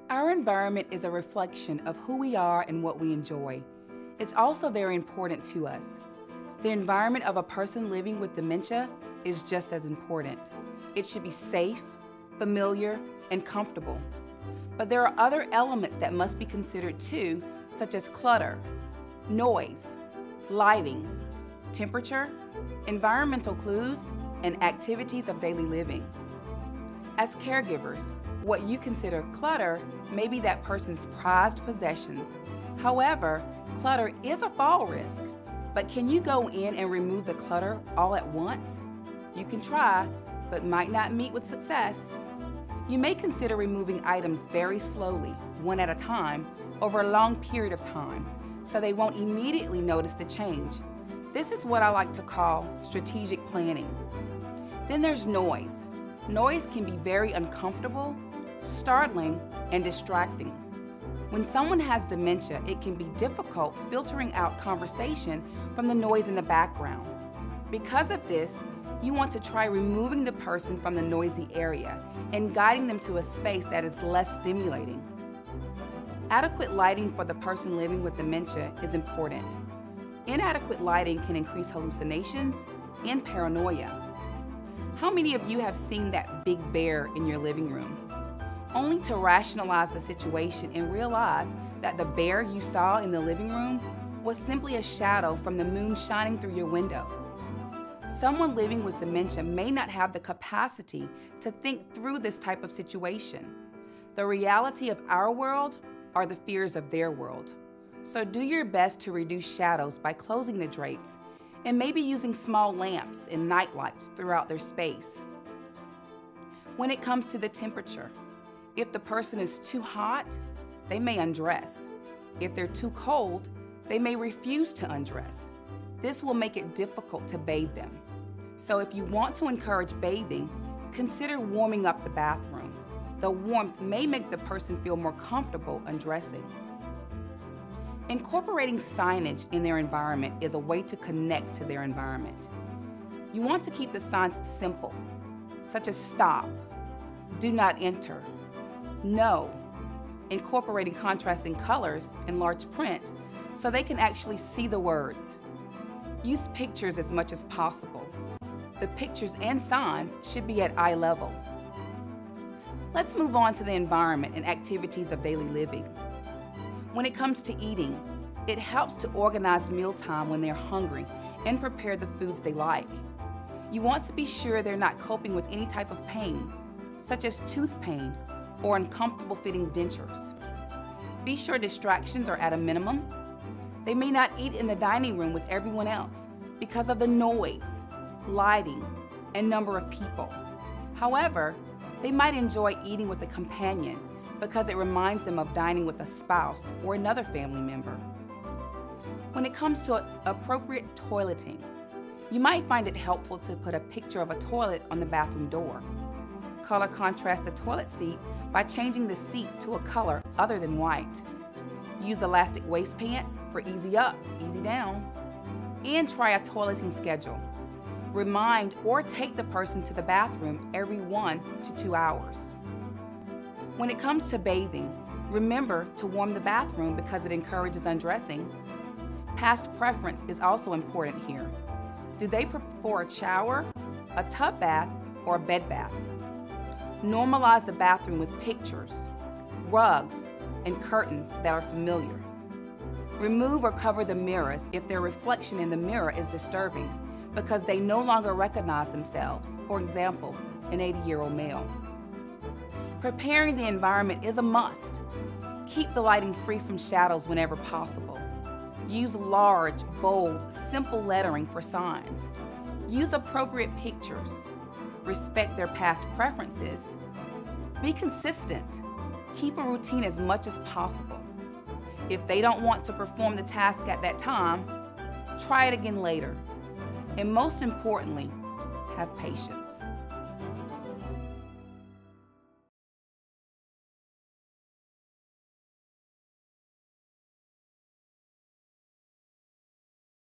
Our environment is a reflection of who we are and what we enjoy. It's also very important to us. The environment of a person living with dementia is just as important. It should be safe, familiar, and comfortable. But there are other elements that must be considered too, such as clutter, noise, lighting, temperature, environmental clues, and activities of daily living. As caregivers, what you consider clutter may be that person's prized possessions. However, clutter is a fall risk. But can you go in and remove the clutter all at once? You can try, but might not meet with success. You may consider removing items very slowly, one at a time, over a long period of time, so they won't immediately notice the change. This is what I like to call strategic planning. Then there's noise. Noise can be very uncomfortable, startling, and distracting. When someone has dementia, it can be difficult filtering out conversation from the noise in the background. Because of this, you want to try removing the person from the noisy area and guiding them to a space that is less stimulating. Adequate lighting for the person living with dementia is important. Inadequate lighting can increase hallucinations and paranoia. How many of you have seen that big bear in your living room? Only to rationalize the situation and realize that the bear you saw in the living room was simply a shadow from the moon shining through your window. Someone living with dementia may not have the capacity to think through this type of situation. The reality of our world are the fears of their world. So do your best to reduce shadows by closing the drapes and maybe using small lamps and night lights throughout their space. When it comes to the temperature, if the person is too hot, they may undress. If they're too cold, they may refuse to undress. This will make it difficult to bathe them. So if you want to encourage bathing, consider warming up the bathroom. The warmth may make the person feel more comfortable undressing. Incorporating signage in their environment is a way to connect to their environment. You want to keep the signs simple, such as stop, do not enter, no, incorporating contrasting colors in large print so they can actually see the words. Use pictures as much as possible. The pictures and signs should be at eye level. Let's move on to the environment and activities of daily living. When it comes to eating, it helps to organize mealtime when they're hungry and prepare the foods they like. You want to be sure they're not coping with any type of pain, such as tooth pain or uncomfortable fitting dentures. Be sure distractions are at a minimum. They may not eat in the dining room with everyone else because of the noise, lighting, and number of people. However, they might enjoy eating with a companion because it reminds them of dining with a spouse or another family member. When it comes to appropriate toileting, you might find it helpful to put a picture of a toilet on the bathroom door. Color contrast the toilet seat by changing the seat to a color other than white. Use elastic waist pants for easy up, easy down. And try a toileting schedule. Remind or take the person to the bathroom every 1 to 2 hours. When it comes to bathing, remember to warm the bathroom because it encourages undressing. Past preference is also important here. Do they prefer a shower, a tub bath, or a bed bath? Normalize the bathroom with pictures, rugs, and curtains that are familiar. Remove or cover the mirrors if their reflection in the mirror is disturbing because they no longer recognize themselves, for example, an 80-year-old male. Preparing the environment is a must. Keep the lighting free from shadows whenever possible. Use large, bold, simple lettering for signs. Use appropriate pictures. Respect their past preferences. Be consistent. Keep a routine as much as possible. If they don't want to perform the task at that time, try it again later. And most importantly, have patience.